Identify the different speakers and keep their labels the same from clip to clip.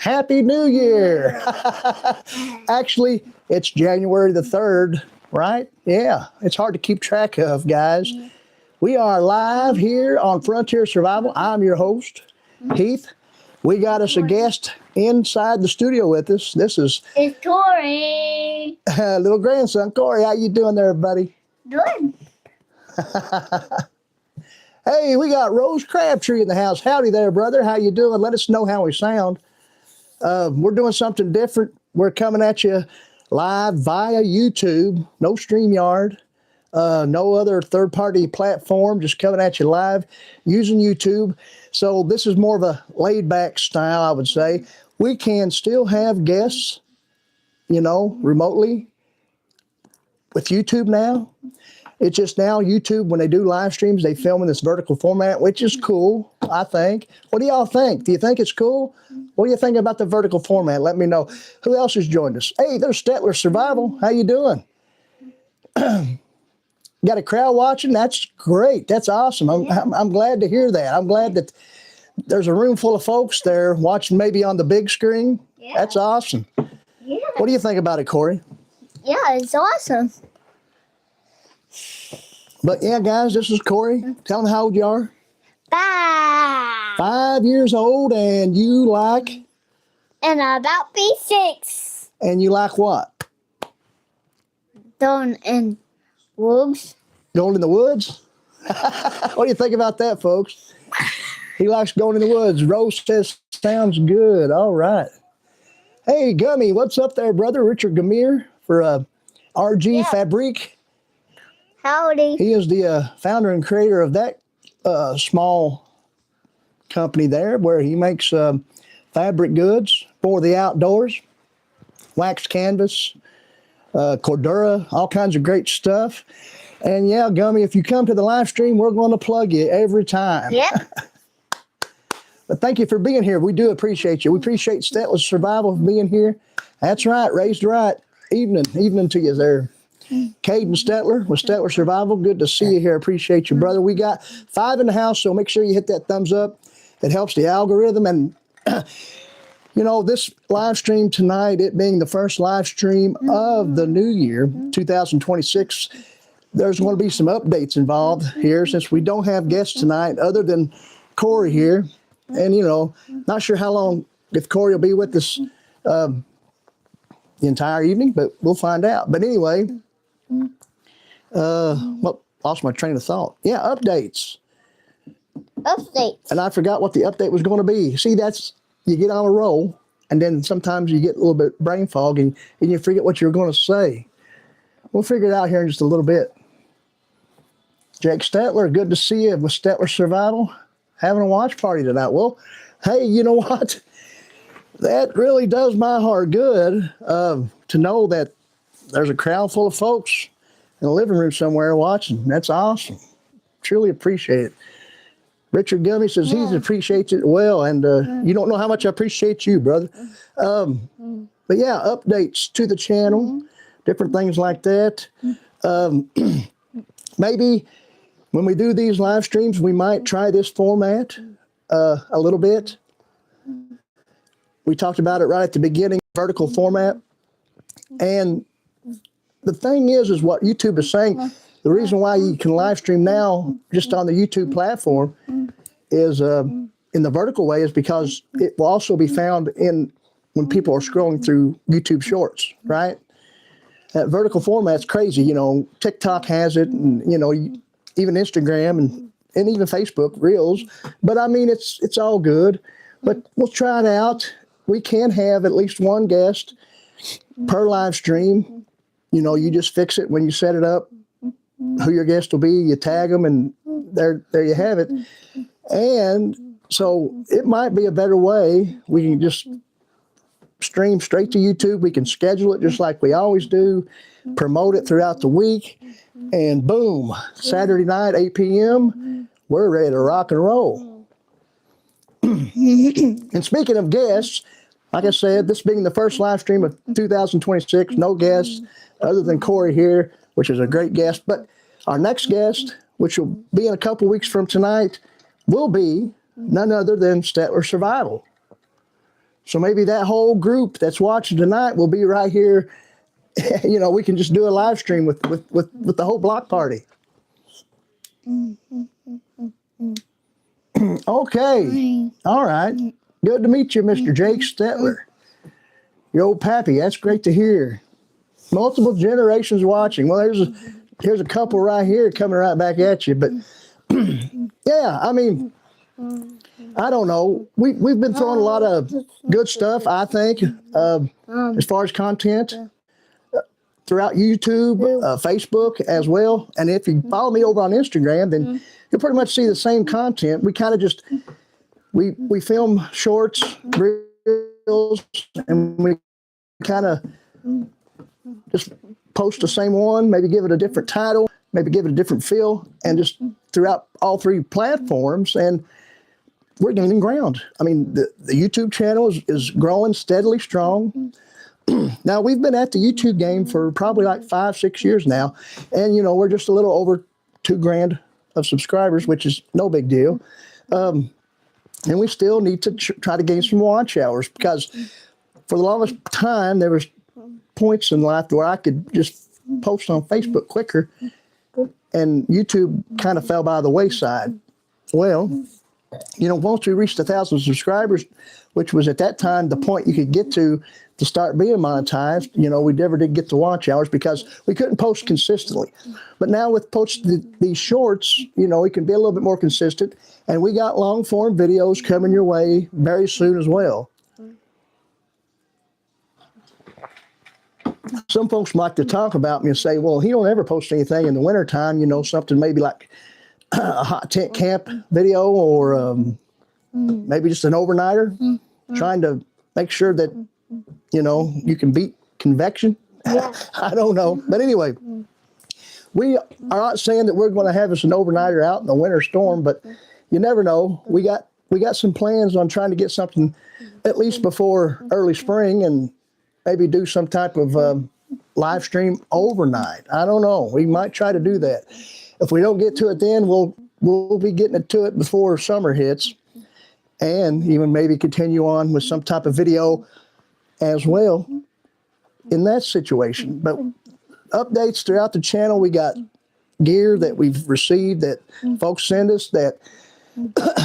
Speaker 1: Happy New Year. Actually, it's January the 3rd, right? Yeah, it's hard to keep track of, guys. We are live here on Frontier Survival. I'm your host, Heath. We got us a guest inside the studio with us.
Speaker 2: It's Corey.
Speaker 1: Little grandson, Corey. How you doing there, buddy?
Speaker 2: Good.
Speaker 1: Hey, we got Rose Crabtree in the house. Howdy there, brother. How you doing? Let us know how we sound. We're doing something different. We're coming at you live via YouTube. No StreamYard. No other third-party platform. Just coming at you live using YouTube. So this is more of a laid-back style, I would say. We can still have guests, remotely with YouTube now. It's just now YouTube, when they do live streams, they film in this vertical format, which is cool, I think. What do y'all think? Do you think it's cool? What do you think about the vertical format? Let me know. Who else has joined us? Hey, there's Stettler Survival. How you doing? Got a crowd watching? That's great. That's awesome. I'm glad to hear that. I'm glad that there's a room full of folks there watching maybe on the big screen. Yeah. That's awesome. Yeah. What do you think about it, Corey?
Speaker 2: Yeah, it's awesome.
Speaker 1: But yeah, guys, this is Corey. Tell them how old you are.
Speaker 2: 5.
Speaker 1: 5 years old, and you like?
Speaker 2: And about be 6.
Speaker 1: And you like what?
Speaker 2: Going in woods.
Speaker 1: Going in the woods? What do you think about that, folks? He likes going in the woods. Rose says, sounds good. All right. Hey, Gummy, what's up there, brother? Richard Gamir for RG Fabrique.
Speaker 2: Howdy.
Speaker 1: He is the founder and creator of that small company there where he makes fabric goods for the outdoors, waxed canvas, Cordura, all kinds of great stuff. And yeah, Gummy, if you come to the live stream, we're going to plug you every time.
Speaker 2: Yep.
Speaker 1: But thank you for being here. We do appreciate you. We appreciate Stettler Survival for being here. That's right, raised right. Evening to you there. Caden Stettler with Stettler Survival. Good to see you here. Appreciate you, brother. We got 5 in the house, so make sure you hit that thumbs up. It helps the algorithm. And, this live stream tonight, it being the first live stream of the new year, 2026, there's going to be some updates involved here since we don't have guests tonight other than Corey here. And, not sure how long, if Corey will be with us the entire evening, but we'll find out. But anyway, lost my train of thought. Yeah, updates.
Speaker 2: Updates.
Speaker 1: And I forgot what the update was going to be. See, you get on a roll, and then sometimes you get a little bit brain fog, and you forget what you're going to say. We'll figure it out here in just a little bit. Jake Stettler, good to see you with Stettler Survival. Having a watch party tonight. Well, hey, you know what? That really does my heart good to know that there's a crowd full of folks in the living room somewhere watching. That's awesome. Truly appreciate it. Richard Gummy says he appreciates it well, and you don't know how much I appreciate you, brother. But yeah, updates to the channel, different things like that. Maybe when we do these live streams, we might try this format a little bit. We talked about it right at the beginning, vertical format. And the thing is what YouTube is saying, the reason why you can live stream now just on the YouTube platform is in the vertical way is because it will also be found when people are scrolling through YouTube Shorts, right? That vertical format's crazy. TikTok has it, and, even Instagram and even Facebook Reels. But I mean, it's all good. But we'll try it out. We can have at least one guest per live stream. You just fix it when you set it up, who your guest will be, you tag them, and there you have it. And so it might be a better way. We can just stream straight to YouTube. We can schedule it just like we always do, promote it throughout the week, and boom, Saturday night, 8 p.m., we're ready to rock and roll. And speaking of guests, like I said, this being the first live stream of 2026, no guests other than Corey here, which is a great guest. But our next guest, which will be in a couple weeks from tonight, will be none other than Stettler Survival. So maybe that whole group that's watching tonight will be right here. You know, we can just do a live stream with the whole block party. Okay. All right. Good to meet you, Mr. Jake Stetler. Your old pappy. That's great to hear. Multiple generations watching. Well, here's a couple right here coming right back at you. But yeah, I mean, I don't know. We've been throwing a lot of good stuff, I think, as far as content throughout YouTube, Facebook as well. And if you follow me over on Instagram, then you'll pretty much see the same content. We kind of just, we film shorts, reels, and we kind of just post the same one, maybe give it a different title, maybe give it a different feel, and just throughout all three platforms. And we're gaining ground. I mean, the YouTube channel is growing steadily strong. Now, we've been at the YouTube game for probably like 5-6 years now. And, you know, we're just a little over 2 grand of subscribers, which is no big deal. And we still need to try to gain some watch hours, because for the longest time, there was points in life where I could just post on Facebook quicker, and YouTube kind of fell by the wayside. Well, you know, once we reached 1,000 subscribers, which was at that time the point you could get to start being monetized, you know, we never did get the watch hours because we couldn't post consistently. But now with posting these shorts, you know, we can be a little bit more consistent, and we got long form videos coming your way very soon as well. Some folks like to talk about me and say, well, he don't ever post anything in the wintertime, you know, something maybe like a hot tent camp video, or maybe just an overnighter, trying to make sure that, you know, you can beat convection. Yeah. I don't know. But anyway, we are not saying that we're going to have us an overnighter out in the winter storm, but you never know. We got some plans on trying to get something at least before early spring, and maybe do some type of live stream overnight. I don't know. We might try to do that. If we don't get to it then, we'll be getting to it before summer hits, and even maybe continue on with some type of video as well in that situation. But updates throughout the channel. We got gear that we've received that folks send us, that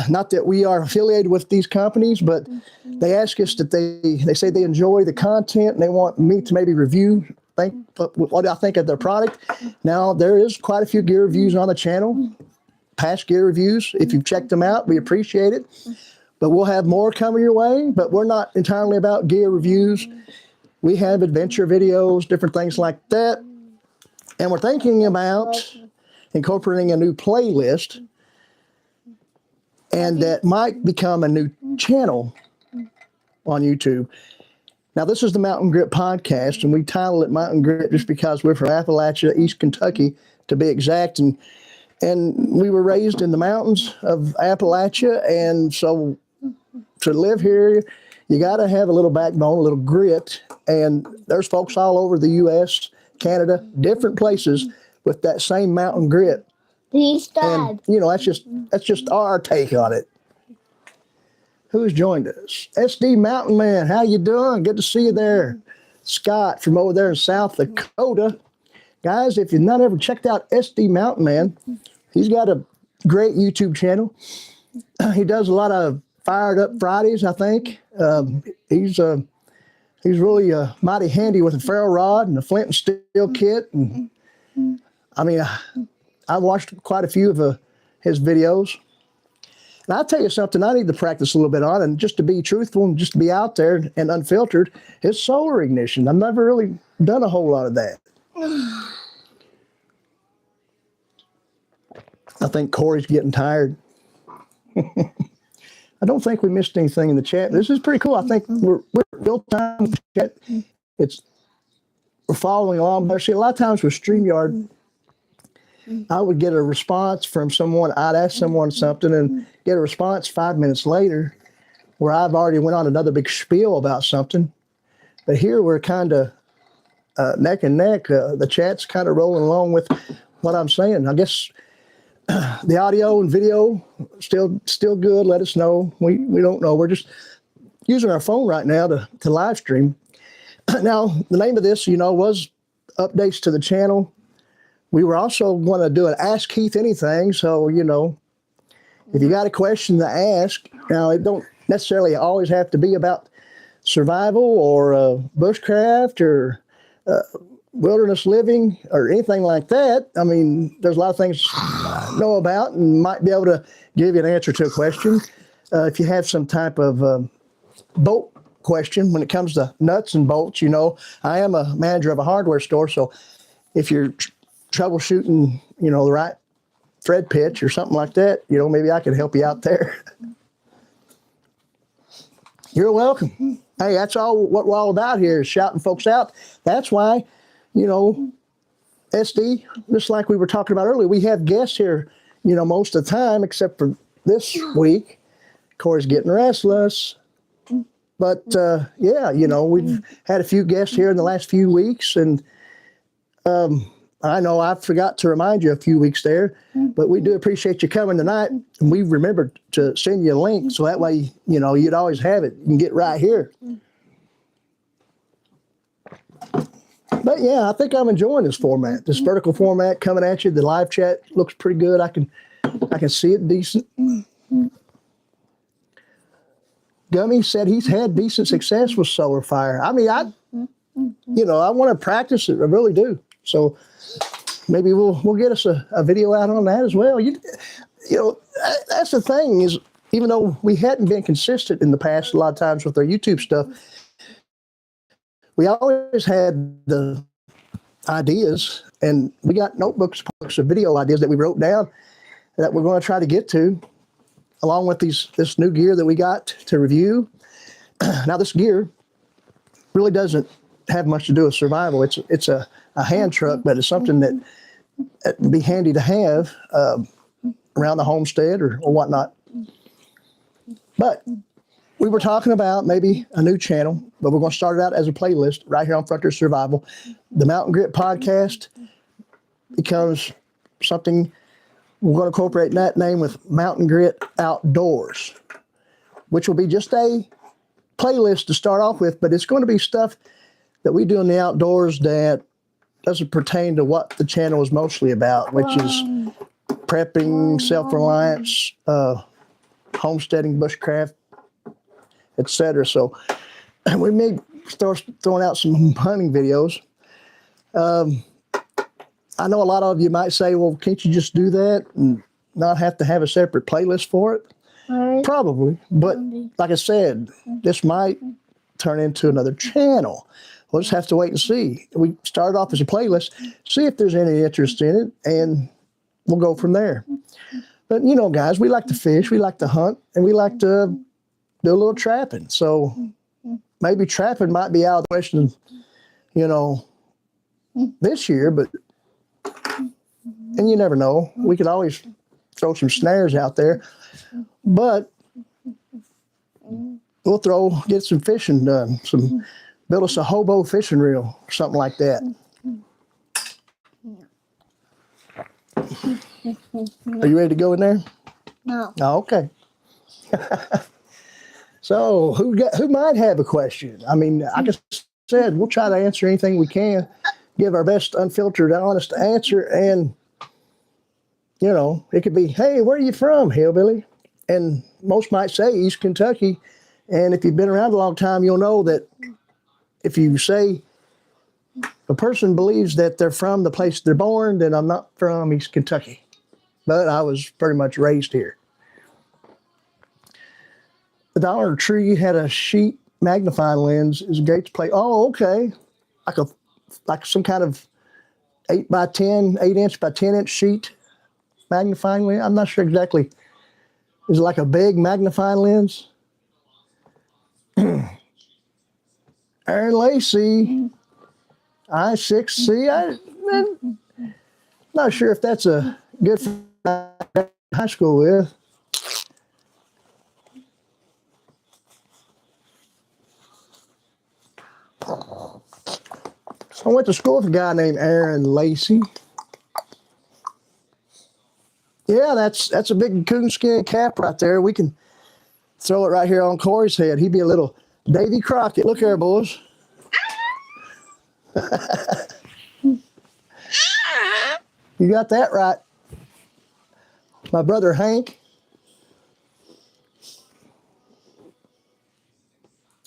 Speaker 1: not that we are affiliated with these companies, but they ask us that they say they enjoy the content and they want me to maybe review what I think of their product. Now, there is quite a few gear reviews on the channel, past gear reviews. If you've checked them out, we appreciate it. But we'll have more coming your way. But we're not entirely about gear reviews. We have adventure videos, different things like that. And we're thinking about incorporating a new playlist, and that might become a new channel on YouTube. Now, this is the Mountain Grit Podcast, and we title it Mountain Grit just because we're from Appalachia, East Kentucky, to be exact. And we were raised in the mountains of Appalachia, and so to live here, you got to have a little backbone, a little grit. And there's folks all over the U.S., Canada, different places with that same mountain grit. And, you know, that's just our take on it. Who's joined us? SD Mountain Man, how you doing? Good to see you there. Scott from over there in South Dakota. Guys, if you've not ever checked out SD Mountain Man, he's got a great YouTube channel. He does a lot of Fired Up Fridays, I think. He's really mighty handy with a ferro rod and a flint and steel kit. And I mean, I've watched quite a few of his videos. And I'll tell you something I need to practice a little bit on, and just to be truthful and just to be out there and unfiltered, is solar ignition. I've never really done a whole lot of that. I think Corey's getting tired. I don't think we missed anything in the chat. This is pretty cool. I think we're real time with the chat. We're following along better. See, a lot of times with StreamYard, I would get a response from someone. I'd ask someone something and get a response 5 minutes later where I've already went on another big spiel about something. But here we're kind of neck and neck. The chat's kind of rolling along with what I'm saying. I guess the audio and video still good. Let us know. We don't know. We're just, using our phone right now to live stream. Now, the name of this, was updates to the channel. We were also going to do an Ask Heath Anything. So, if you got a question to ask, now it don't necessarily always have to be about survival or bushcraft or wilderness living or anything like that. I mean, there's a lot of things I know about and might be able to give you an answer to a question. If you have some type of bolt question when it comes to nuts and bolts, I am a manager of a hardware store. So if you're troubleshooting, the right thread pitch or something like that, maybe I could help you out there. You're welcome. Hey, that's all what we're all about here is shouting folks out. That's why, SD, just like we were talking about earlier, we have guests here, most of the time, except for this week. Corey's getting restless. But, we've had a few guests here in the last few weeks. And I know I forgot to remind you a few weeks there, but we do appreciate you coming tonight. And we remembered to send you a link so that way, you'd always have it. You can get right here. But yeah, I think I'm enjoying this format, this vertical format coming at you. The live chat looks pretty good. I can see it decent. Gummy said he's had decent success with solar fire. I mean, I want to practice it. I really do. So maybe we'll get us a video out on that as well. That's the thing is, even though we hadn't been consistent in the past a lot of times with our YouTube stuff, we always had the ideas, and we got notebooks of video ideas that we wrote down that we're going to try to get to, along with this new gear that we got to review. Now, this gear really doesn't have much to do with survival. It's a hand truck, but it's something that would be handy to have around the homestead or whatnot. But we were talking about maybe a new channel, but we're going to start it out as a playlist right here on Frontier Survival. The Mountain Grit podcast becomes something we're going to incorporate that name with Mountain Grit Outdoors, which will be just a playlist to start off with, but it's going to be stuff that we do in the outdoors that doesn't pertain to what the channel is mostly about, which is prepping, self-reliance, homesteading, bushcraft, etc. So we may start throwing out some hunting videos. I know a lot of you might say, well, can't you just do that and not have to have a separate playlist for it?
Speaker 2: Right.
Speaker 1: Probably. But like I said, this might turn into another channel. We'll just have to wait and see. We started off as a playlist, see if there's any interest in it, and we'll go from there. But, guys, we like to fish, we like to hunt, and we like to do a little trapping. So maybe trapping might be out of the question, this year, but, and you never know. We could always throw some snares out there, but we'll get some fishing done, build us a hobo fishing reel, or something like that. Are you ready to go in there?
Speaker 2: No.
Speaker 1: Oh, okay. So who might have a question? I mean, I just said we'll try to answer anything we can, give our best unfiltered, honest answer, and it could be, hey, where are you from, hillbilly? And most might say East Kentucky. And if you've been around a long time, you'll know that if you say a person believes that they're from the place they're born, then I'm not from East Kentucky. But I was pretty much raised here. The Dollar Tree had a sheet magnifying lens. Is great to play. Oh, okay. Like some kind of 8 inch by 10 inch sheet magnifying lens. I'm not sure exactly. Is it like a big magnifying lens? Aaron Lacey, I6C. I'm not sure if that's a good high school with. I went to school with a guy named Aaron Lacey. Yeah, that's a big coonskin cap right there. We can throw it right here on Corey's head. He'd be a little Davy Crockett. Look here, boys. You got that right. My brother Hank.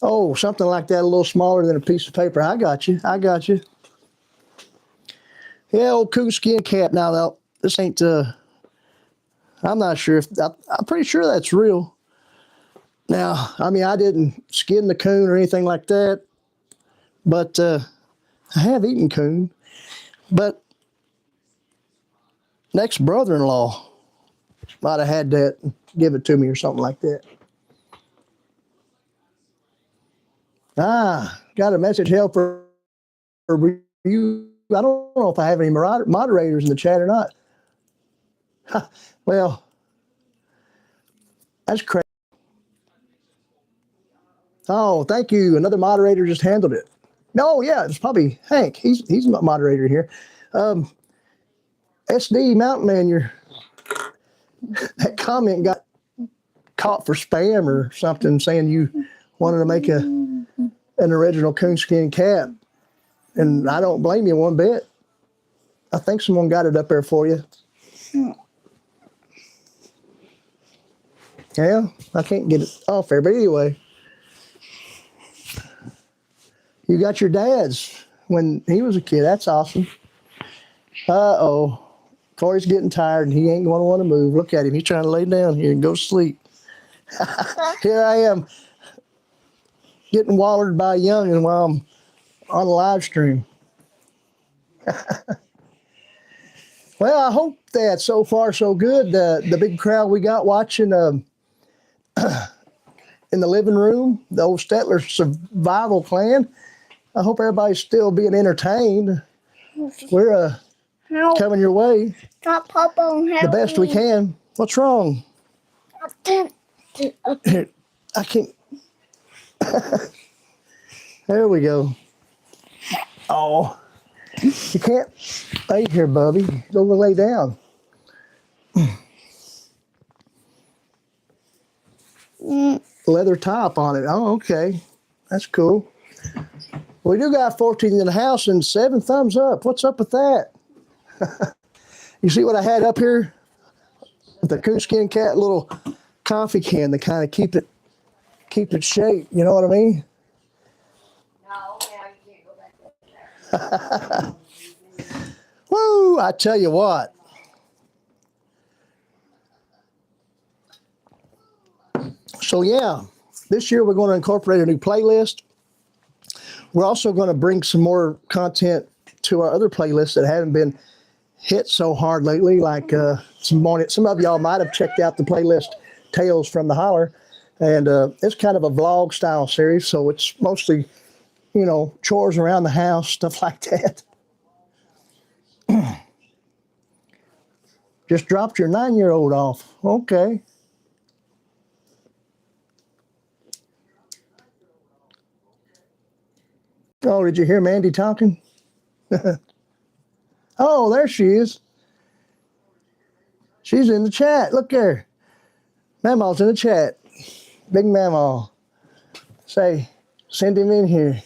Speaker 1: Oh, something like that, a little smaller than a piece of paper. I got you. I got you. Yeah, old coonskin cap. Now, this ain't, I'm not sure if, I'm pretty sure that's real. Now, I mean, I didn't skin the coon or anything like that, but I have eaten coon. But next brother-in-law might have had that, give it to me or something like that. Got a message held for you. I don't know if I have any moderators in the chat or not. Well, that's crazy. Oh, thank you. Another moderator just handled it. No, yeah, it's probably Hank. He's a moderator here. SD Mountain Man, that comment got caught for spam or something, saying you wanted to make an original coonskin cap, and I don't blame you one bit. I think someone got it up there for you. Yeah, I can't get it off there, but anyway, you got your dad's when he was a kid. That's awesome. Uh-oh. Corey's getting tired, and he ain't going to want to move. Look at him. He's trying to lay down here and go to sleep. Here I am getting wallered by a youngin' while I'm on a live stream. Well, I hope that so far so good. The big crowd we got watching in the living room, the old Stetler survival clan. I hope everybody's still being entertained. We're coming your way
Speaker 2: Stop, Papa, and
Speaker 1: the best we can. What's wrong? I can't. There we go. Oh, you can't lay here, Bubby. Go lay down. Leather top on it. Oh, okay. That's cool. We do got 14 in the house and 7 thumbs up. What's up with that? You see what I had up here? The coonskin cat little coffee can to kind of keep it shaped. You know what I mean?
Speaker 3: No, yeah, you can't go back there.
Speaker 1: Woo! I tell you what. So yeah, this year we're going to incorporate a new playlist. We're also going to bring some more content to our other playlists that haven't been hit so hard lately. Like some of y'all might have checked out the playlist Tales from the Holler, and it's kind of a vlog style series. So it's mostly, chores around the house, stuff like that. Just dropped your 9-year-old off. Okay. Oh, did you hear Mandy talking? Oh, there she is. She's in the chat. Look there. Mama's in the chat. Big Mama. Say, send him in here.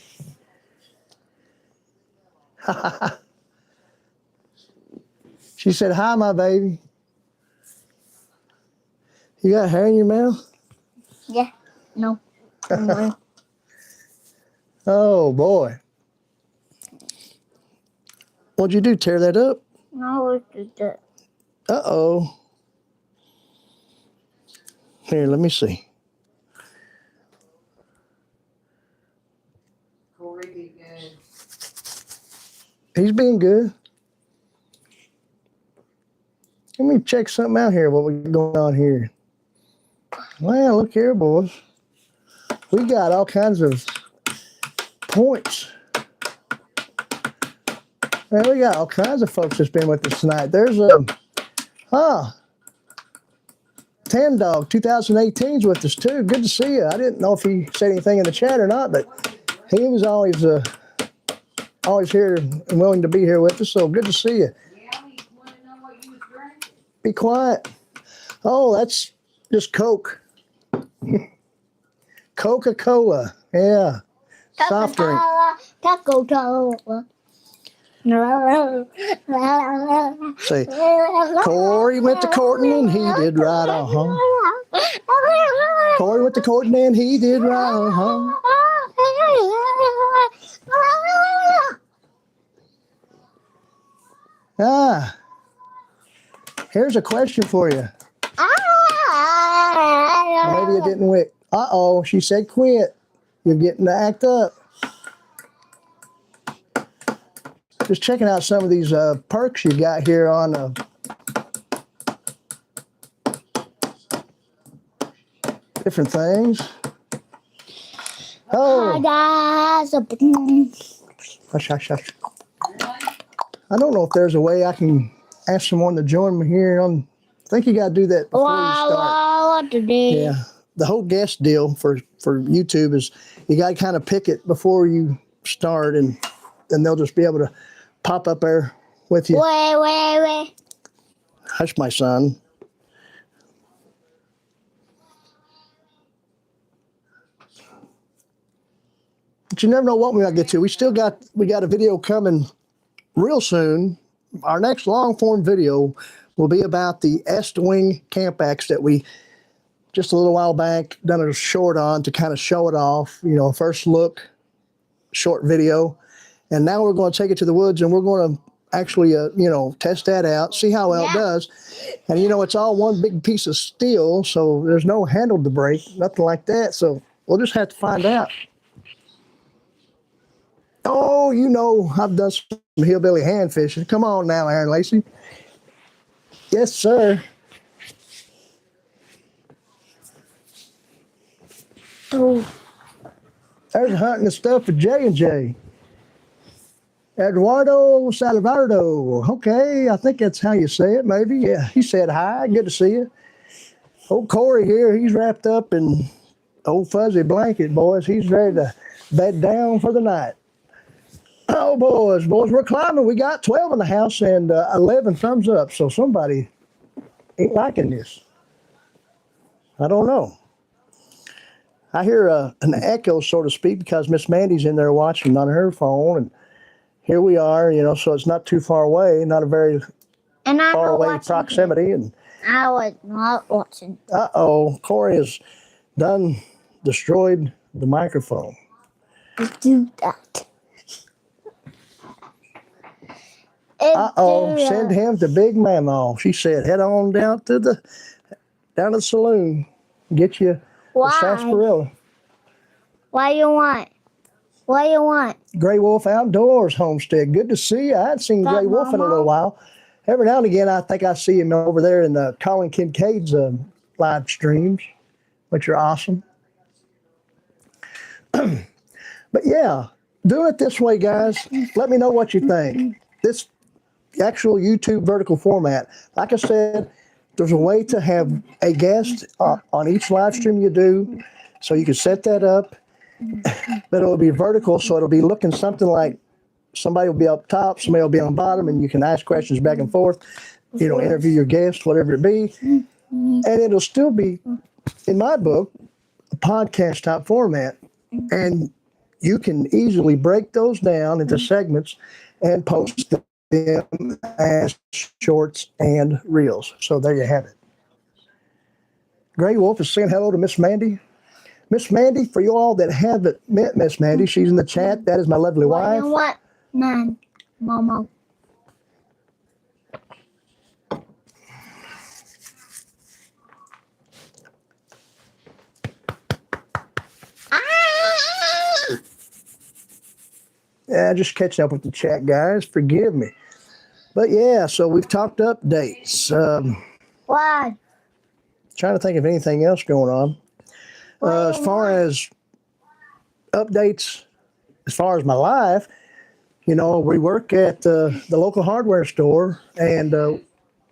Speaker 1: She said, hi, my baby. You got hair in your mouth?
Speaker 2: Yeah. No.
Speaker 1: Oh, boy. What'd you do, tear that up?
Speaker 2: No, it's just
Speaker 1: Uh-oh. Here, let me see.
Speaker 3: Corey, be good.
Speaker 1: He's being good. Let me check something out here, what we got going on here. Well, look here, boys. We got all kinds of points. Man, we got all kinds of folks that's been with us tonight. There's Tan Dog 2018's with us too. Good to see you. I didn't know if he said anything in the chat or not, but he was always here and willing to be here with us. So good to see you.
Speaker 3: Yeah, you want to know what you was drinking?
Speaker 1: Be quiet. Oh, that's just Coke. Coca-Cola. Yeah. Soft drink.
Speaker 2: Coca-Cola.
Speaker 1: Say, Corey went to courting and he did right, Corey went to courting and he did right, Ah, here's a question for you. Maybe it didn't work. Uh-oh, she said quit. You're getting to act up. Just checking out some of these perks you got here on different things. Oh, hush, hush, hush. I don't know if there's a way I can ask someone to join me here on. I think you got to do that before you start. Yeah, the whole guest deal for YouTube is you got to kind of pick it before you start, and they'll just be able to pop up there with you.
Speaker 2: Wait.
Speaker 1: Hush, my son. But you never know what we might get to. We got a video coming real soon. Our next long form video will be about the Est-Wing camp axe that we just a little while back done a short on to kind of show it off. You know, first look, short video. And now we're going to take it to the woods and we're going to actually, test that out, see how well it does. And, it's all one big piece of steel, so there's no handle to break, nothing like that. So we'll just have to find out. Oh, I've done some hillbilly hand fishing. Come on now, Aaron Lacey. Yes, sir.
Speaker 2: Oh.
Speaker 1: There's hunting and stuff for J&J. Eduardo Salvardo. Okay, I think that's how you say it, maybe. Yeah, he said hi. Good to see you. Old Corey here, he's wrapped up in old fuzzy blanket, boys. He's ready to bed down for the night. Oh, boys, we're climbing. We got 12 in the house and 11 thumbs up, so somebody ain't liking this. I don't know. I hear an echo, so to speak, because Miss Mandy's in there watching on her phone, and here we are, so it's not too far away, not a very far away proximity. And
Speaker 2: I was not watching.
Speaker 1: Uh-oh, Corey has destroyed the microphone.
Speaker 2: Do that.
Speaker 1: Uh-oh, send him to Big Mama. She said, head on down to the saloon, get you a sarsaparilla.
Speaker 2: What you want?
Speaker 1: Gray Wolf Outdoors homestead. Good to see you. I hadn't seen Gray Wolf in a little while. Every now and again, I think I see him over there in Colin Kincaid's live streams, which are awesome. But yeah, do it this way, guys. Let me know what you think. This actual YouTube vertical format, like I said, there's a way to have a guest on each live stream you do, so you can set that up, but it'll be vertical, so it'll be looking something like somebody will be up top, somebody will be on bottom, and you can ask questions back and forth, interview your guest, whatever it be, and it'll still be, in my book, a podcast type format, and you can easily break those down into segments and post them as shorts and reels. So there you have it. Gray Wolf is saying hello to Miss Mandy. Miss Mandy, for you all that haven't met Miss Mandy, she's in the chat. That is my lovely wife.
Speaker 2: What, man, Mama?
Speaker 1: Yeah, just catching up with the chat, guys. Forgive me. But yeah, so we've talked updates.
Speaker 2: What?
Speaker 1: Trying to think of anything else going on. As far as updates, as far as my life, we work at the local hardware store, and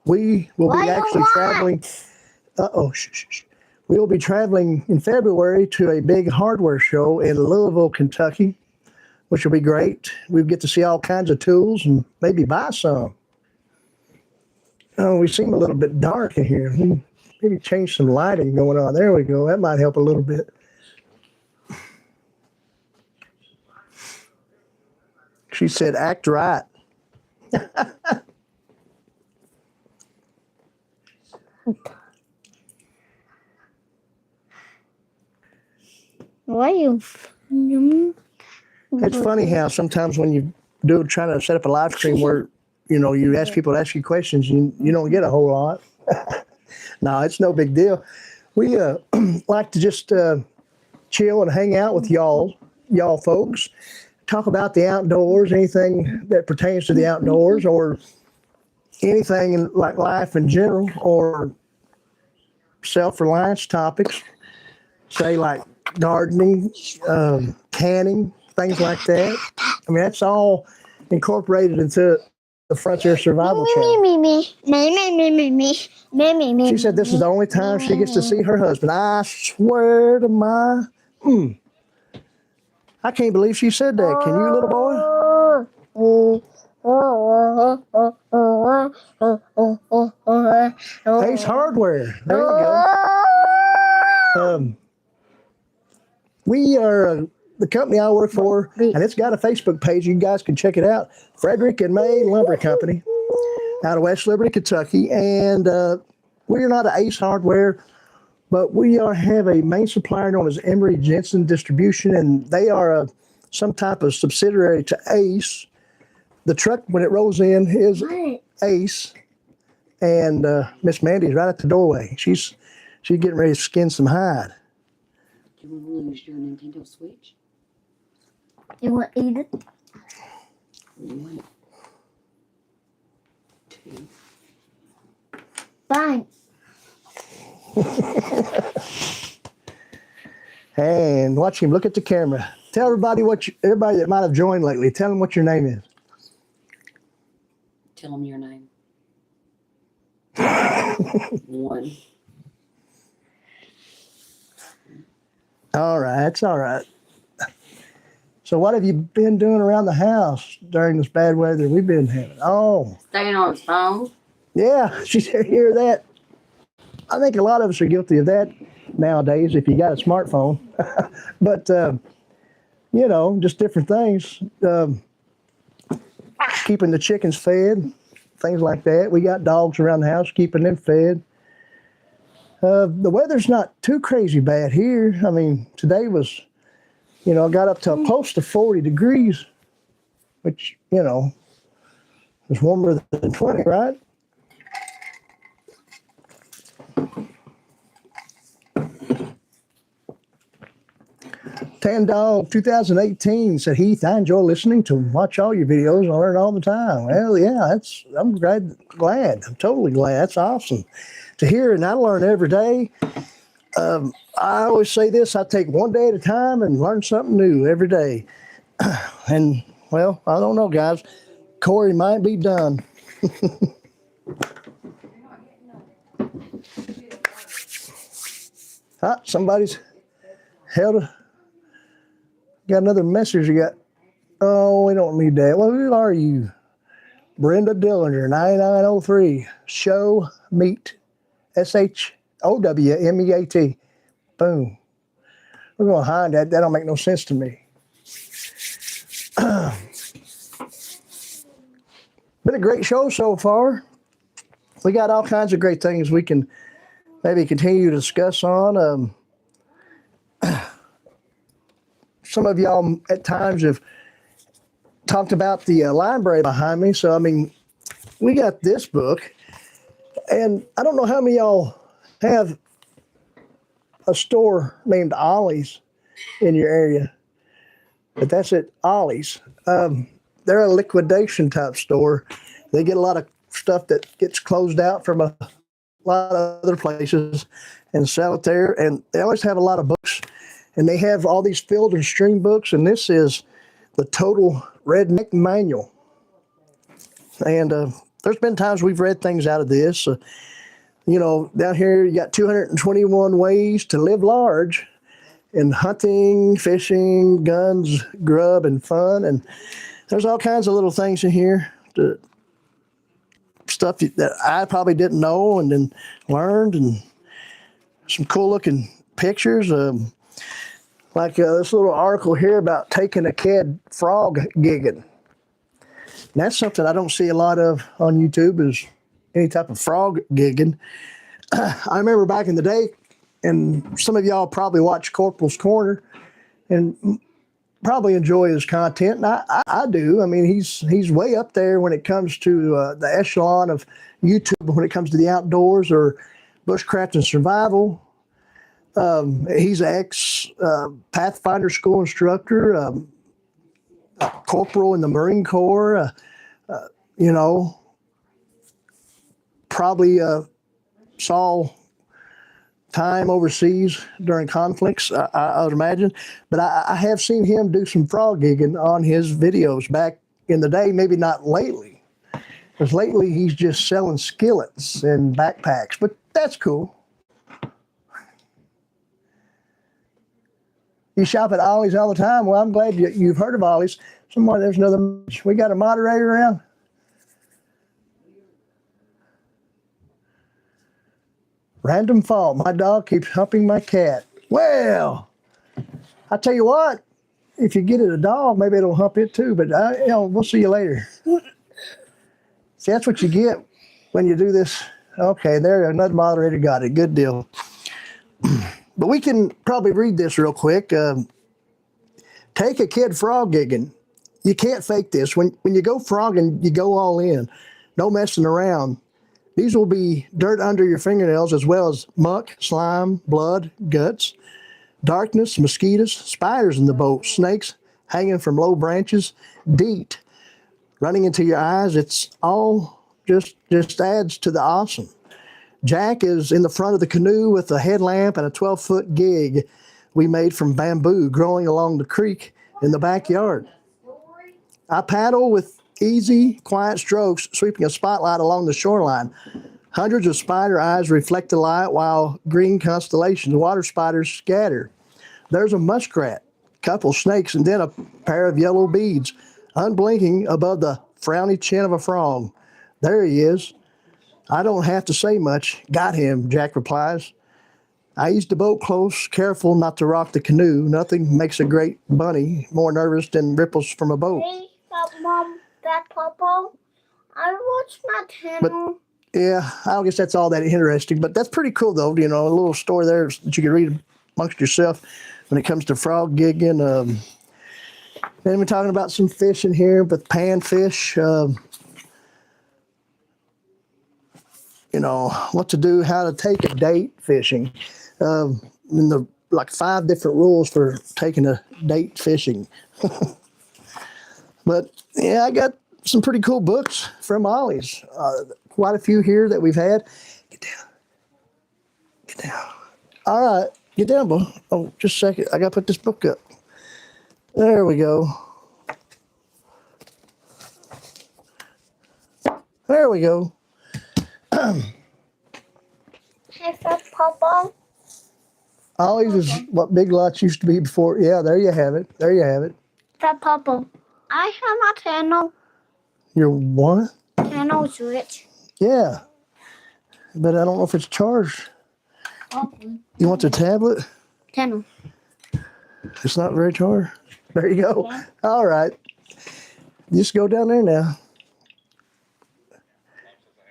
Speaker 1: we will be actually traveling. We will be traveling in February to a big hardware show in Louisville, Kentucky, which will be great. We get to see all kinds of tools and maybe buy some. Oh, we seem a little bit dark in here. Maybe change some lighting going on. There we go. That might help a little bit. She said, act right.
Speaker 2: Why you?
Speaker 1: It's funny how sometimes when you do trying to set up a live stream where, you ask people to ask you questions, you don't get a whole lot. No, it's no big deal. We like to just chill and hang out with y'all folks, talk about the outdoors, anything that pertains to the outdoors, or anything in like life in general, or self-reliance topics, say like gardening, canning, things like that. I mean, that's all incorporated into the Frontier Survival Channel.
Speaker 2: Me.
Speaker 1: She said this is the only time she gets to see her husband. I swear to my... I can't believe she said that. Can you, little boy? Ace Hardware. There you go. We are the company I work for, and it's got a Facebook page. You guys can check it out. Frederick and May Lumber Company out of West Liberty, Kentucky. And we're not an Ace Hardware, but we have a main supplier known as Emery Jensen Distribution, and they are some type of subsidiary to Ace. The truck, when it rolls in, is Ace, and Miss Mandy's right at the doorway. She's getting ready to skin some hide.
Speaker 3: Do you want to lose your Nintendo Switch?
Speaker 2: You want to eat it?
Speaker 3: One, two.
Speaker 2: Fine.
Speaker 1: And watch him look at the camera. Tell everybody everybody that might have joined lately, tell them what your name is.
Speaker 3: Tell them your name. One.
Speaker 1: All right, it's all right. So what have you been doing around the house during this bad weather we've been having? Oh.
Speaker 3: Staying on his phone.
Speaker 1: Yeah, she said hear that. I think a lot of us are guilty of that nowadays if you got a smartphone. But, just different things. Keeping the chickens fed, things like that. We got dogs around the house, keeping them fed. The weather's not too crazy bad here. I mean, today was, I got up to a post of 40 degrees, which, is warmer than 20, right? Tan Dog 2018 said, Heath, I enjoy listening to watch all your videos and learn all the time. Well, yeah, I'm glad. I'm totally glad. That's awesome to hear, and I learn every day. I always say this, I take one day at a time and learn something new every day. And, well, I don't know, guys. Corey might be done. Somebody's got another message you got. Oh, we don't need that. Well, who are you? Brenda Dillinger, 9903. Show Meat. SHOWMEAT. Boom. We're going to hide that. That don't make no sense to me. Been a great show so far. We got all kinds of great things we can maybe continue to discuss on. Some of y'all at times have talked about the library behind me. So, I mean, we got this book. And I don't know how many of y'all have a store named Ollie's in your area, but that's at Ollie's. They're a liquidation type store. They get a lot of stuff that gets closed out from a lot of other places and sell it there. And they always have a lot of books. And they have all these field and stream books. And this is the Total Redneck Manual. And there's been times we've read things out of this. Down here you got 221 ways to live large in hunting, fishing, guns, grub, and fun. And there's all kinds of little things in here, stuff that I probably didn't know and then learned, and some cool looking pictures. Like this little article here about taking a kid frog gigging. And that's something I don't see a lot of on YouTube is any type of frog gigging. I remember back in the day, and some of y'all probably watch Corporal's Corner and probably enjoy his content, and I do. I mean, he's way up there when it comes to the echelon of YouTube when it comes to the outdoors or bushcraft and survival. He's an ex Pathfinder school instructor, corporal in the Marine Corps. You know, probably saw time overseas during conflicts, I would imagine. But I have seen him do some frog gigging on his videos back in the day, maybe not lately. Because lately he's just selling skillets and backpacks, but that's cool. You shop at Ollie's all the time. Well, I'm glad you've heard of Ollie's. There's another, we got a moderator around? Random fault. My dog keeps humping my cat. Well, I tell you what, if you get it a dog, maybe it'll hump it too, but we'll see you later. See, that's what you get when you do this. Okay, there, another moderator got it. Good deal. But we can probably read this real quick. Take a kid frog gigging. You can't fake this. When you go frogging, you go all in. No messing around. These will be dirt under your fingernails as well as muck, slime, blood, guts, darkness, mosquitoes, spiders in the boat, snakes hanging from low branches, DEET running into your eyes. It's all just adds to the awesome. Jack is in the front of the canoe with a headlamp and a 12-foot gig we made from bamboo growing along the creek in the backyard. I paddle with easy, quiet strokes, sweeping a spotlight along the shoreline. Hundreds of spider eyes reflect the light while green constellations, water spiders scatter. There's a muskrat, couple snakes, and then a pair of yellow beads, unblinking above the frowny chin of a frog. There he is. I don't have to say much. Got him, Jack replies. I ease the boat close, careful not to rock the canoe. Nothing makes a great bunny more nervous than ripples from a boat.
Speaker 2: Hey, Mom, Papa, I watched my channel.
Speaker 1: Yeah, I guess that's all that interesting. But that's pretty cool, though. You know, a little story there that you can read amongst yourself when it comes to frog gigging. Then we're talking about some fishing here with panfish. You know, what to do, how to take a date fishing. And the 5 different rules for taking a date fishing. But yeah, I got some pretty cool books from Ollie's. Quite a few here that we've had. Get down. Get down. All right. Get down, boy. Oh, just a second. I got to put this book up. There we go. There we go.
Speaker 2: Hey, Papa.
Speaker 1: Ollie's is what Big Lots used to be before. Yeah, there you have it. There you have it.
Speaker 2: Papa, I have my channel.
Speaker 1: Your what?
Speaker 2: Channel switch.
Speaker 1: Yeah. But I don't know if it's charged. You want the tablet?
Speaker 2: Channel.
Speaker 1: It's not very charged. There you go.
Speaker 2: Yeah.
Speaker 1: All right. Just go down there now.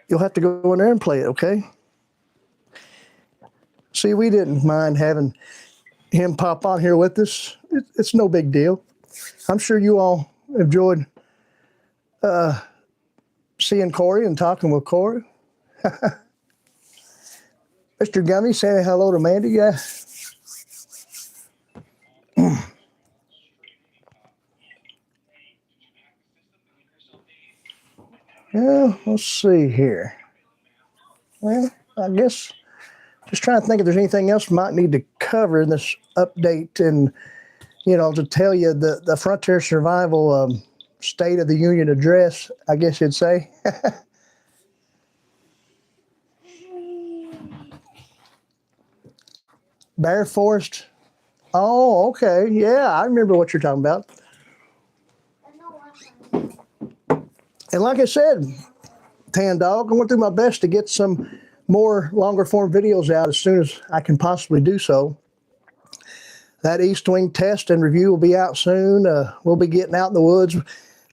Speaker 1: You'll have to go in there and play it, okay? See, we didn't mind having him pop on here with us. It's no big deal. I'm sure you all enjoyed seeing Corey and talking with Corey. Mr. Gummy saying hello to Mandy. Yeah. Yeah, let's see here. Well, I guess just trying to think if there's anything else we might need to cover in this update and, you know, to tell you the Frontier Survival State of the Union address, I guess you'd say. Bear Forest. Oh, okay. Yeah, I remember what you're talking about. And like I said, Tan Dog, I'm going to do my best to get some more longer form videos out as soon as I can possibly do so. That East Wing test and review will be out soon. We'll be getting out in the woods,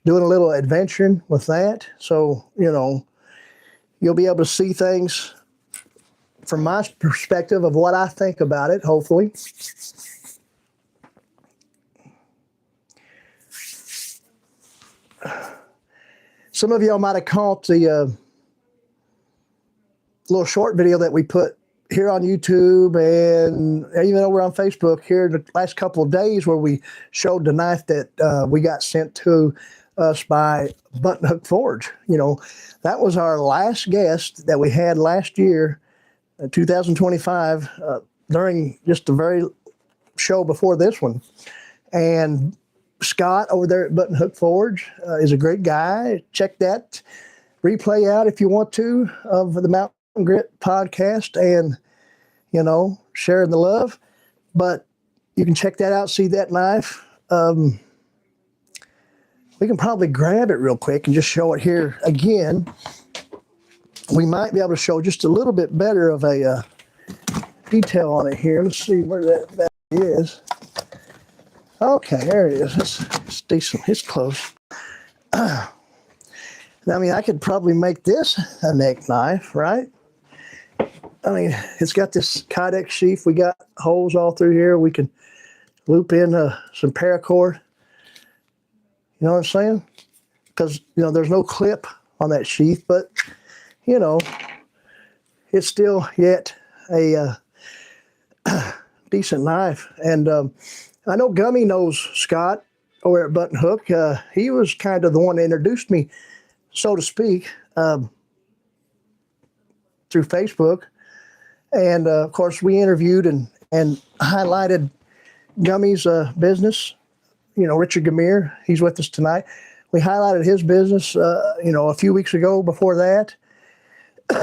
Speaker 1: doing a little adventuring with that. So, you know, you'll be able to see things from my perspective of what I think about it, hopefully. Some of y'all might have caught the little short video that we put here on YouTube and even over on Facebook here in the last couple of days, where we showed the knife that we got sent to us by Button Hook Forge. You know, that was our last guest that we had last year, 2025, during just the very show before this one. And Scott over there at Button Hook Forge is a great guy. Check that replay out if you want to of the Mountain Grit podcast and, you know, sharing the love. But you can check that out, see that knife. We can probably grab it real quick and just show it here again. We might be able to show just a little bit better of a detail on it here. Let's see where that is. Okay, there it is. It's decent. It's close. I mean, I could probably make this a neck knife, right? I mean, it's got this Kydex sheath. We got holes all through here. We can loop in some paracord. You know what I'm saying? Because, you know, there's no clip on that sheath, but, you know, it's still yet a decent knife. And I know Gummy knows Scott over at Button Hook. He was kind of the one that introduced me, so to speak, through Facebook. And, of course, we interviewed and highlighted Gummy's business. You know, Richard Gamir, he's with us tonight. We highlighted his business, you know, a few weeks ago before that.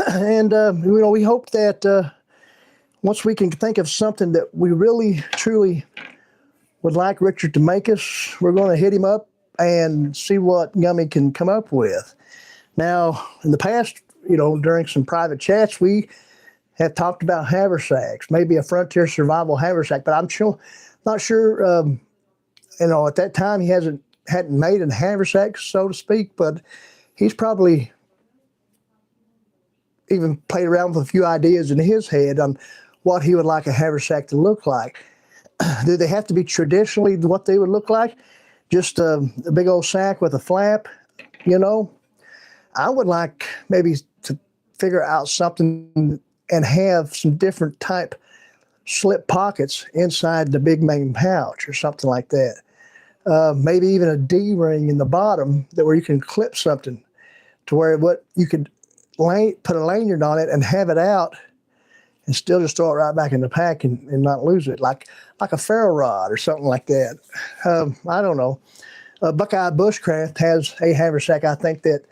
Speaker 1: And, you know, we hope that once we can think of something that we really, truly would like Richard to make us, we're going to hit him up and see what Gummy can come up with. Now, in the past, you know, during some private chats, we have talked about haversacks, maybe a Frontier Survival haversack, but I'm not sure, you know, at that time he hadn't made a haversack, so to speak, but he's probably even played around with a few ideas in his head on what he would like a haversack to look like. Do they have to be traditionally what they would look like? Just a big old sack with a flap, you know? I would like maybe to figure out something and have some different type slip pockets inside the big main pouch or something like that. Maybe even a D-ring in the bottom where you can clip something to where you could put a lanyard on it and have it out and still just throw it right back in the pack and not lose it, like a ferro rod or something like that. I don't know. Buckeye Bushcraft has a haversack, I think, that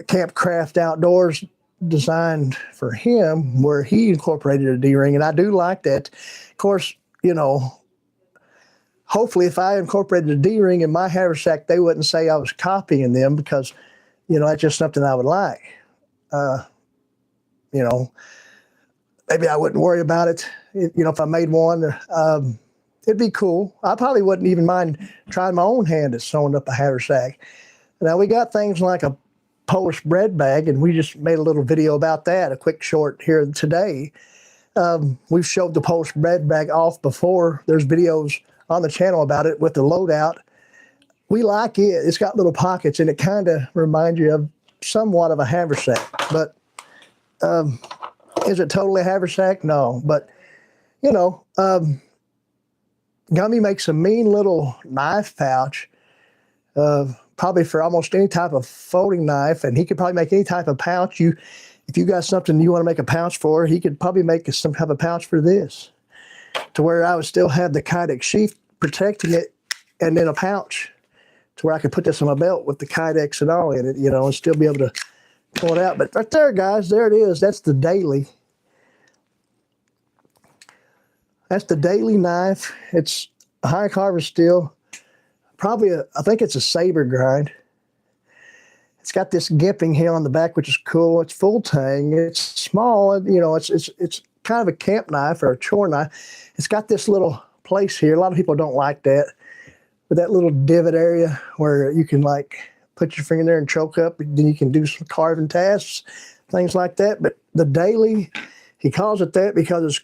Speaker 1: Camp Craft Outdoors designed for him, where he incorporated a D-ring, and I do like that. Of course, you know, hopefully if I incorporated a D-ring in my haversack, they wouldn't say I was copying them, because, you know, that's just something I would like. You know, maybe I wouldn't worry about it. You know, if I made one, it'd be cool. I probably wouldn't even mind trying my own hand at sewing up a haversack. Now, we got things like a Polish bread bag, and we just made a little video about that, a quick short here today. We've showed the Polish bread bag off before. There's videos on the channel about it with the loadout. We like it. It's got little pockets, and it kind of reminds you of somewhat of a haversack. But is it totally a haversack? No. But, you know, Gummy makes a mean little knife pouch, probably for almost any type of folding knife, and he could probably make any type of pouch. If you got something you want to make a pouch for, he could probably make some type of pouch for this, to where I would still have the Kydex sheath protecting it, and then a pouch to where I could put this on my belt with the Kydex and all in it, you know, and still be able to pull it out. But right there, guys, there it is. That's the Daily. That's the Daily knife. It's a high carbon steel. Probably I think it's a saber grind. It's got this gimping here on the back, which is cool. It's full tang. It's small. You know, it's kind of a camp knife or a chore knife. It's got this little place here. A lot of people don't like that. with that little divot area where you can like put your finger there and choke up. Then you can do some carving tasks, things like that. But the daily, he calls it that because it's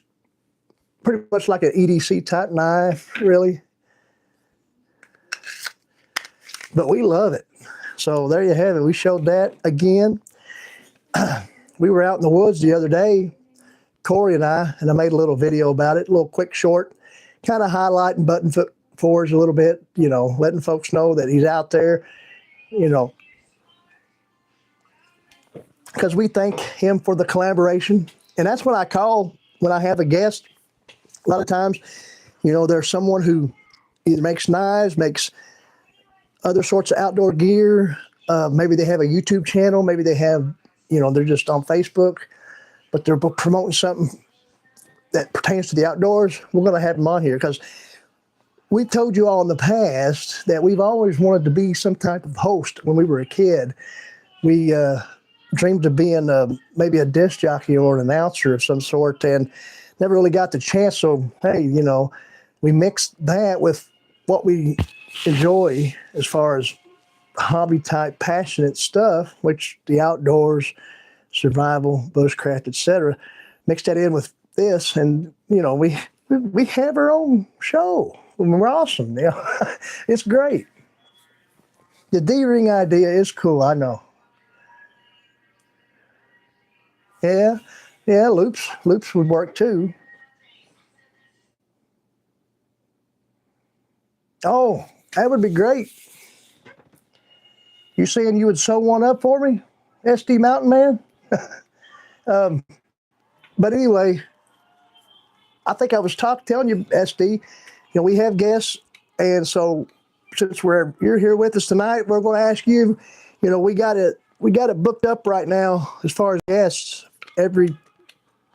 Speaker 1: pretty much like an EDC type knife, really. But we love it. So there you have it. We showed that again. We were out in the woods the other day, Corey and I made a little video about it, a little quick short, kind of highlighting Buttonfoot Forge a little bit, you know, letting folks know that he's out there, you know, because we thank him for the collaboration. And that's what I call when I have a guest. A lot of times, you know, there's someone who either makes knives, makes other sorts of outdoor gear. Maybe they have a YouTube channel. Maybe they have, you know, they're just on Facebook, but they're promoting something that pertains to the outdoors. We're going to have them on here because we told you all in the past that we've always wanted to be some type of host when we were a kid. We dreamed of being maybe a disc jockey or an announcer of some sort and never really got the chance. So, hey, you know, we mixed that with what we enjoy as far as hobby type passionate stuff, which the outdoors, survival, bushcraft, etc. Mixed that in with this, and you know we have our own show. We're awesome. You know? It's great. The D-ring idea is cool. I know. Yeah, loops would work too. Oh, that would be great. You saying you would sew one up for me, SD Mountain Man? But anyway, I think I was telling you, SD, you know, we have guests, and so since you're here with us tonight, we're going to ask you, you know, we got it booked up right now as far as guests every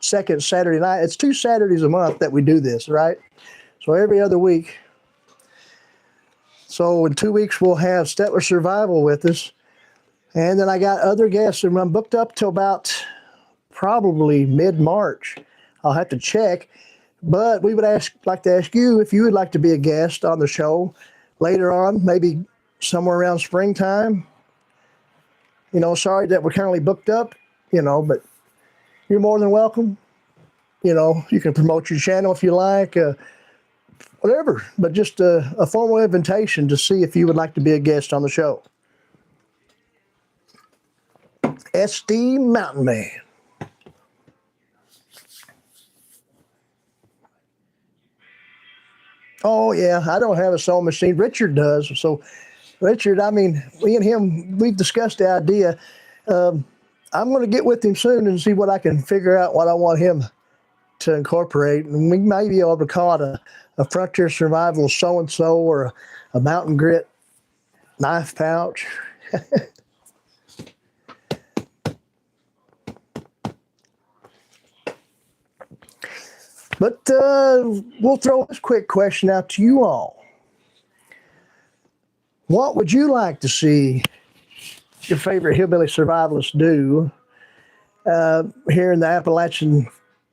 Speaker 1: second Saturday night. It's 2 Saturdays a month that we do this, right? So every other week. So in 2 weeks, we'll have Stettler Survival with us. And then I got other guests, and I'm booked up till about probably mid-March. I'll have to check. But we would like to ask you if you would like to be a guest on the show later on, maybe somewhere around springtime. You know, sorry that we're currently booked up, you know, but you're more than welcome. You know, you can promote your channel if you like. Whatever, but just a formal invitation to see if you would like to be a guest on the show. SD Mountain Man. Oh, yeah, I don't have a sewing machine. Richard does. So, Richard, I mean, me and him, we've discussed the idea. I'm going to get with him soon and see what I can figure out what I want him to incorporate. And we may be able to call it a Frontier Survival so-and-so or a Mountain Grit knife pouch. But we'll throw this quick question out to you all. What would you like to see your favorite hillbilly survivalists do here in the Appalachian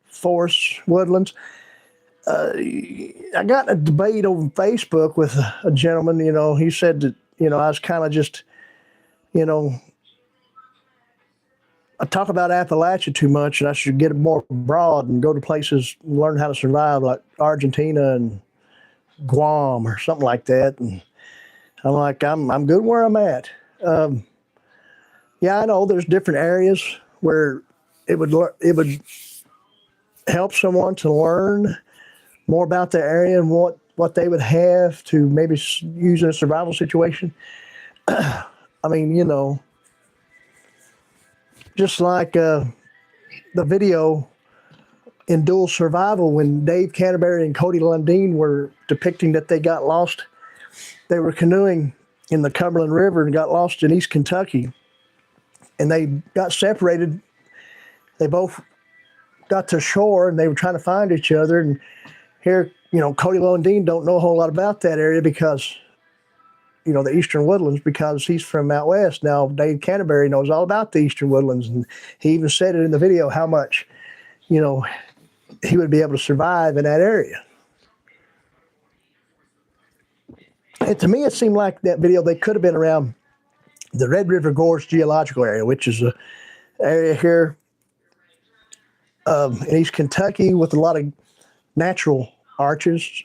Speaker 1: forests, woodlands? I got in a debate over Facebook with a gentleman. You know, he said that, you know, I was kind of just, you know, I talk about Appalachia too much and I should get more broad and go to places and learn how to survive like Argentina and Guam or something like that. And I'm like, I'm good where I'm at. Yeah, I know there's different areas where it would help someone to learn more about the area and what they would have to maybe use in a survival situation. I mean, you know, just like the video in Dual Survival when Dave Canterbury and Cody Lundeen were depicting that they got lost. They were canoeing in the Cumberland River and got lost in East Kentucky. And they got separated. They both got to shore and they were trying to find each other. And here, you know, Cody Lundeen don't know a whole lot about that area because, you know, the Eastern Woodlands, because he's from out west. Now, Dave Canterbury knows all about the Eastern Woodlands. And he even said it in the video how much, you know, he would be able to survive in that area. And to me, it seemed like that video, they could have been around the Red River Gorge geological area, which is a area here in East Kentucky with a lot of natural arches,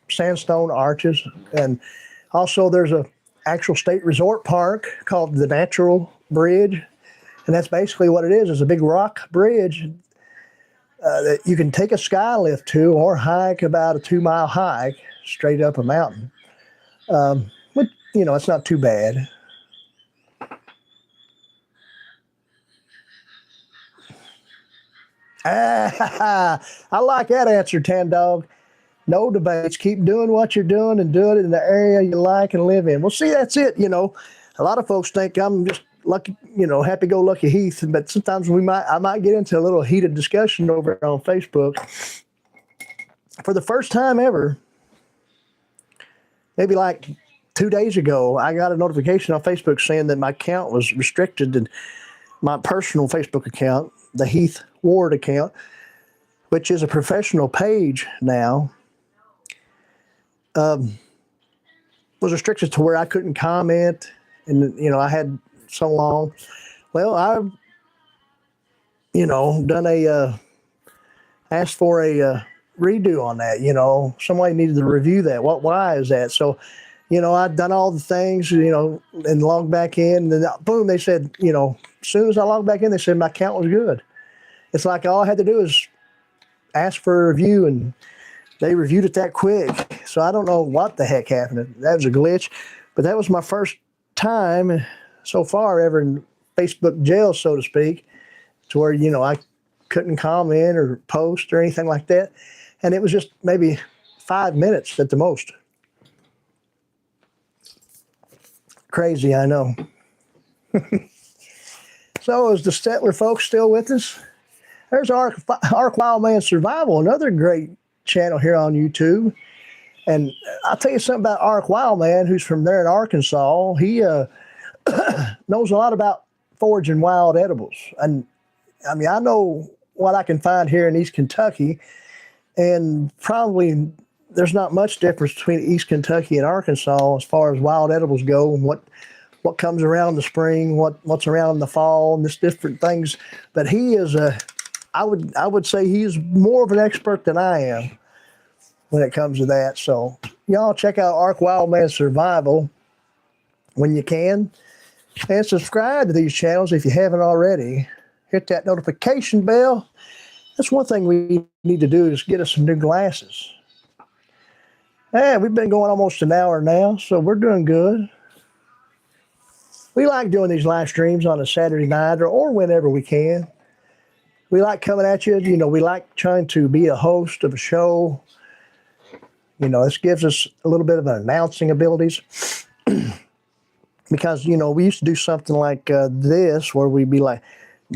Speaker 1: sandstone arches, and also there's a actual state resort park called the Natural Bridge, and that's basically what it is a big rock bridge that you can take a sky lift to or hike about a 2-mile hike straight up a mountain. But it's not too bad. I like that answer, Tan Dog. No debates. Keep doing what you're doing and do it in the area you like and live in. Well, see, that's it. A lot of folks think I'm just lucky, happy-go-lucky Heath, but sometimes I might get into a little heated discussion over on Facebook. For the first time ever, maybe like 2 days ago, I got a notification on Facebook saying that my account was restricted, and my personal Facebook account, the Heath Ward account, which is a professional page now, was restricted to where I couldn't comment, and I had so long. Well, I've done asked for a redo on that. Somebody needed to review that. Why is that? So, I'd done all the things, and logged back in, and then boom, they said, as soon as I logged back in, they said my account was good. It's like all I had to do is ask for a review, and they reviewed it that quick. So I don't know what the heck happened. That was a glitch, but that was my first time so far ever in Facebook jail, so to speak, to where, I couldn't comment or post or anything like that. And it was just maybe 5 minutes at the most. Crazy, I know. So is the Stetler folks still with us? There's Ark Wildman Survival, another great channel here on YouTube. And I'll tell you something about Ark Wildman, who's from there in Arkansas. He knows a lot about foraging wild edibles. And I mean, I know what I can find here in East Kentucky, and probably there's not much difference between East Kentucky and Arkansas as far as wild edibles go, and what comes around in the spring, what's around in the fall, and this different things. But he is I would say he's more of an expert than I am when it comes to that. So y'all check out Ark Wildman Survival when you can, and subscribe to these channels if you haven't already. Hit that notification bell. That's one thing we need to do, is get us some new glasses. Hey, we've been going almost an hour now, so we're doing good. We like doing these live streams on a Saturday night or whenever we can. We like coming at you. We like trying to be a host of a show. This gives us a little bit of announcing abilities. Because, we used to do something like this, where we'd be like,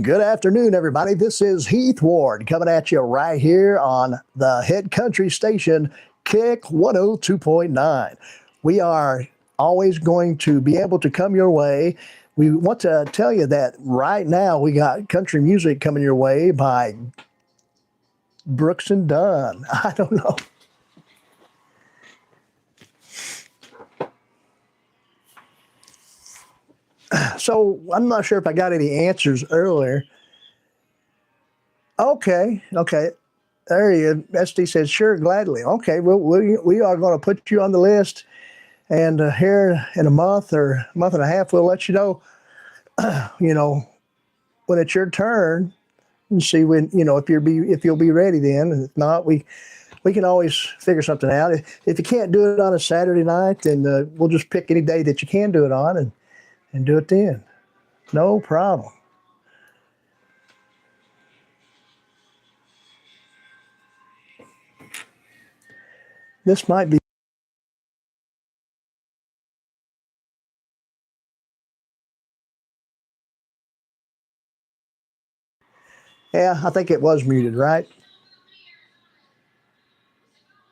Speaker 1: good afternoon, everybody. This is Heath Ward coming at you right here on the Head Country Station, Kick 102.9. We are always going to be able to come your way. We want to tell you that right now we got country music coming your way by Brooks and Dunn. I don't know. So I'm not sure if I got any answers earlier. Okay. There you go. SD says, sure, gladly. Okay, well, we are going to put you on the list. And here in a month or a month and a half, we'll let you know, when it's your turn, and see when, if you'll be ready then. And if not, we can always figure something out. If you can't do it on a Saturday night, then we'll just pick any day that you can do it on and do it then. No problem. This might be. Yeah, I think it was muted, right?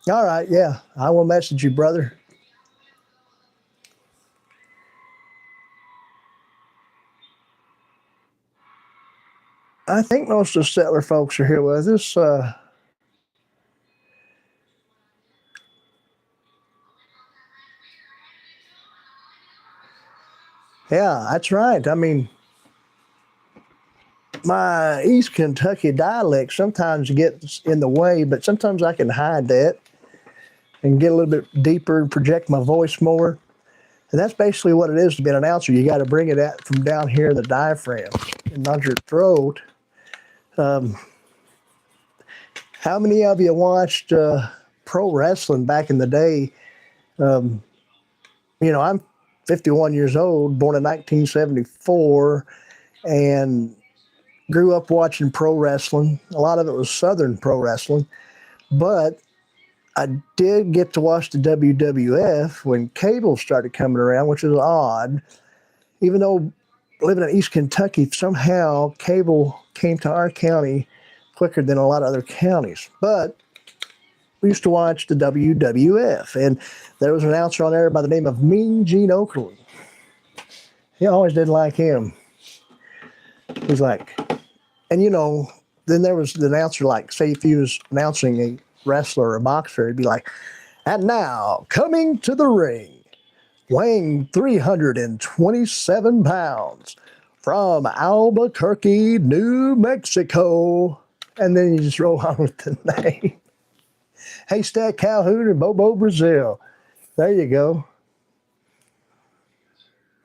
Speaker 1: All right, yeah. I will message you, brother. I think most of the Settler folks are here with us. Yeah, that's right. I mean, my East Kentucky dialect sometimes gets in the way, but sometimes I can hide that and get a little bit deeper and project my voice more. And that's basically what it is to be an announcer. You got to bring it out from down here in the diaphragm and not your throat. Um, how many of you watched pro wrestling back in the day? Um, I'm 51 years old, born in 1974, and grew up watching pro wrestling. A lot of it was Southern pro wrestling, but I did get to watch the WWF when cable started coming around, which is odd. Even though living in East Kentucky, somehow cable came to our county quicker than a lot of other counties. But we used to watch the WWF, and there was an announcer on there by the name of Mean Gene Okerlund. He always didn't like him. He was like, and then there was the announcer, like, say if he was announcing a wrestler or a boxer, he'd be like, and now coming to the ring, weighing 327 pounds, from Albuquerque, New Mexico. And then you just roll on with the name. Haystack Calhoun and Bobo Brazil. There you go.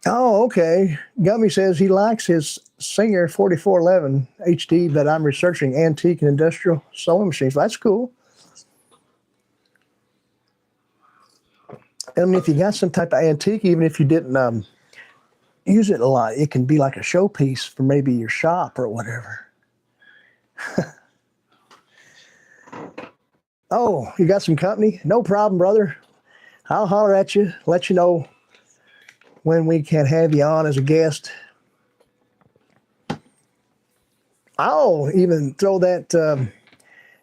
Speaker 1: Oh, okay. Gummy says he likes his Singer 4411 HD, but I'm researching antique and industrial sewing machines. That's cool. I mean, if you got some type of antique, even if you didn't use it a lot, it can be like a showpiece for maybe your shop or whatever. Oh, you got some company? No problem, brother. I'll holler at you, let you know when we can have you on as a guest. I'll even throw that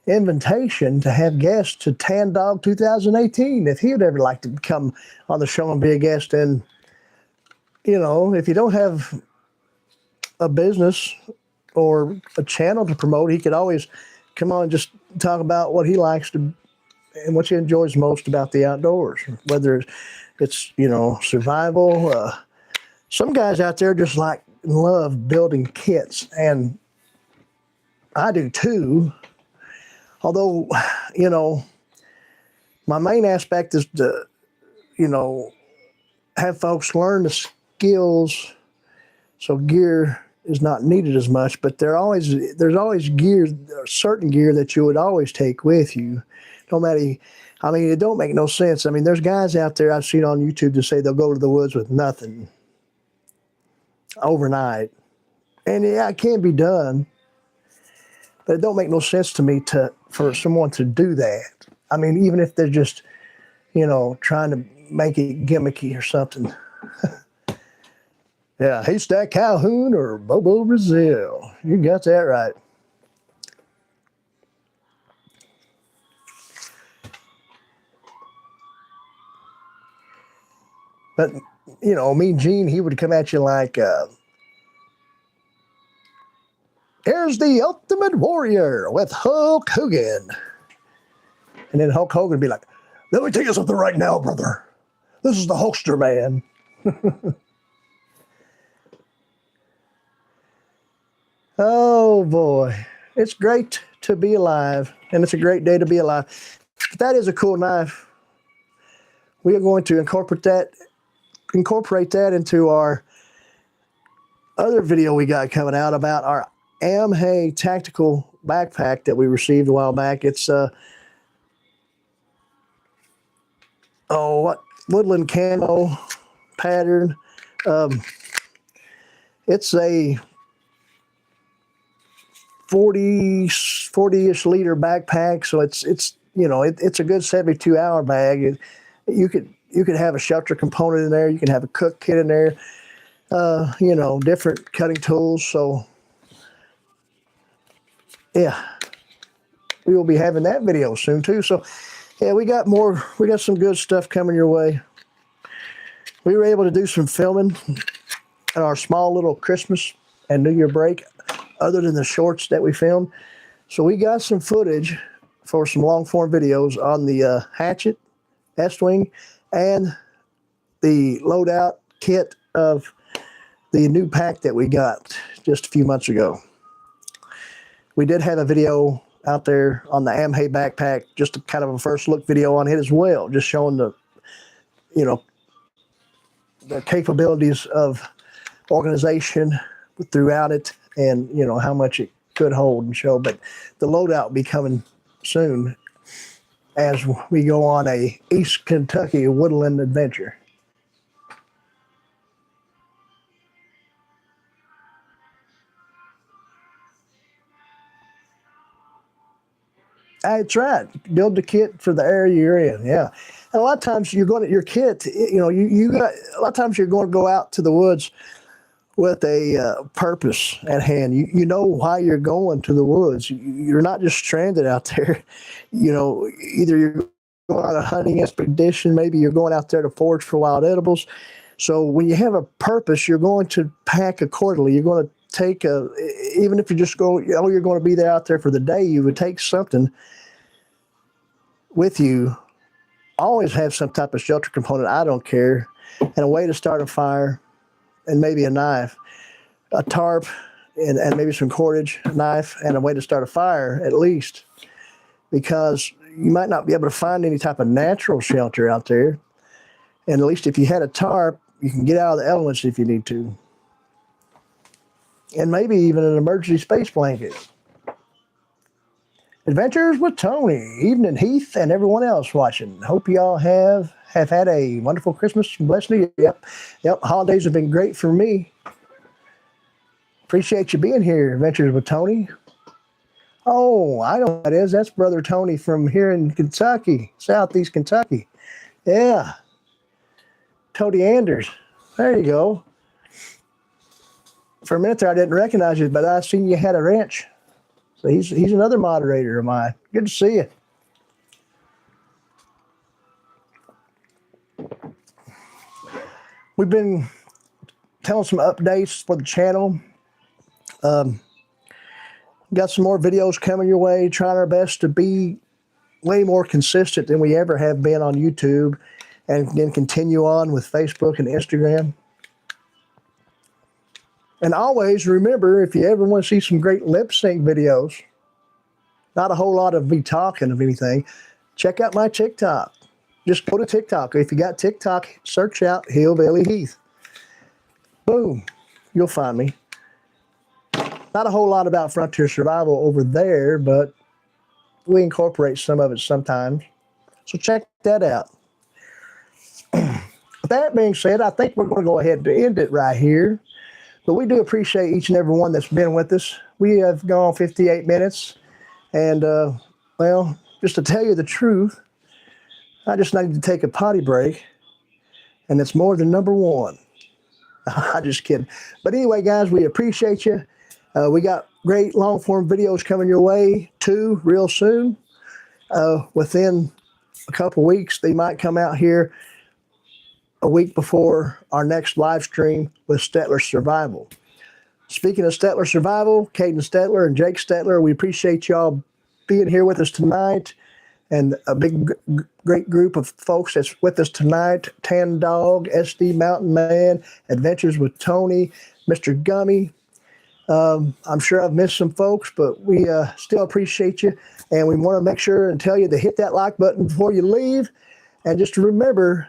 Speaker 1: invitation to have guests to Tan Dog 2018 if he would ever like to come on the show and be a guest. And, if you don't have a business or a channel to promote, he could always come on and just talk about what he likes to and what he enjoys most about the outdoors, whether it's, survival. Some guys out there just love building kits, and I do too. Although, my main aspect is to, have folks learn the skills so gear is not needed as much, but there's always gear, certain gear that you would always take with you. No matter, I mean, it don't make no sense. I mean, there's guys out there I've seen on YouTube that say they'll go to the woods with nothing overnight. And yeah, it can be done, but it don't make no sense to me for someone to do that. I mean, even if they're just, trying to make it gimmicky or something. Yeah, Haystack Calhoun or Bobo Brazil. You got that right. But, Mean Gene, he would come at you like, here's the Ultimate Warrior with Hulk Hogan. And then Hulk Hogan would be like, let me tell you something right now, brother. This is the Hulkster man. Oh, boy. It's great to be alive, and it's a great day to be alive. But that is a cool knife. We are going to incorporate that into our other video we got coming out about our Amhay tactical backpack that we received a while back. It's woodland camo pattern. It's a 40-ish liter backpack, so it's a good 72-hour bag. You could have a shelter component in there. You can have a cook kit in there. Different cutting tools. So yeah, we will be having that video soon too. So yeah, we got some good stuff coming your way. We were able to do some filming at our small little Christmas and New Year break, other than the shorts that we filmed. So we got some footage for some long form videos on the Hatchet, S-Wing, and the loadout kit of the new pack that we got just a few months ago. We did have a video out there on the Amhay backpack, just a kind of a first look video on it as well, just showing the, you know, the capabilities of organization throughout it, and you know how much it could hold and show. But the loadout will be coming soon as we go on a East Kentucky woodland adventure. That's right. Build the kit for the area you're in. Yeah. And a lot of times you're going to your kit, you know, you got a lot of times you're going to go out to the woods with a purpose at hand. You know why you're going to the woods. You're not just stranded out there. You know, either you're going on a hunting expedition, maybe you're going out there to forage for wild edibles. So when you have a purpose, you're going to pack accordingly. You're going to take even if you just go, you know, you're going to be there out there for the day, you would take something with you. Always have some type of shelter component, I don't care, and a way to start a fire, and maybe a knife, a tarp, and maybe some cordage, a knife, and a way to start a fire at least, because you might not be able to find any type of natural shelter out there. And at least if you had a tarp, you can get out of the elements if you need to. And maybe even an emergency space blanket. Adventures with Tony, evening Heath, and everyone else watching. Hope y'all have had a wonderful Christmas and blessed New Year. Yep, holidays have been great for me. Appreciate you being here, Adventures with Tony. Oh, I know what that is. That's Brother Tony from here in Kentucky, Southeast Kentucky. Yeah. Tony Anders. There you go. For a minute there, I didn't recognize you, but I seen you had a ranch. So he's another moderator of mine. Good to see you. We've been telling some updates for the channel. Got some more videos coming your way, trying our best to be way more consistent than we ever have been on YouTube, and then continue on with Facebook and Instagram. And always remember, if you ever want to see some great lip sync videos, not a whole lot of me talking of anything, check out my TikTok. Just go to TikTok. If you got TikTok, search out Hillbilly Heath. Boom, you'll find me. Not a whole lot about frontier survival over there, but we incorporate some of it sometimes. So check that out. With that being said, I think we're going to go ahead and end it right here. But we do appreciate each and every one that's been with us. We have gone 58 minutes. And, well, just to tell you the truth, I just needed to take a potty break. And it's more than number one. I'm just kidding. But anyway, guys, we appreciate you. We got great long-form videos coming your way, too, real soon. Within a couple weeks, they might come out here a week before our next live stream with Stettler Survival. Speaking of Stettler Survival, Caden Stettler and Jake Stettler, we appreciate y'all being here with us tonight, and a big, great group of folks that's with us tonight. Tan Dog, SD Mountain Man, Adventures with Tony, Mr. Gummy. I'm sure I've missed some folks, but we still appreciate you, and we want to make sure and tell you to hit that like button before you leave, and just remember,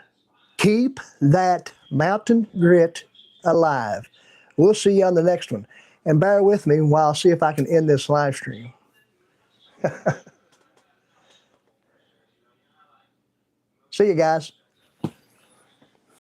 Speaker 1: keep that mountain grit alive. We'll see you on the next one. And bear with me while I'll see if I can end this live stream. See you guys.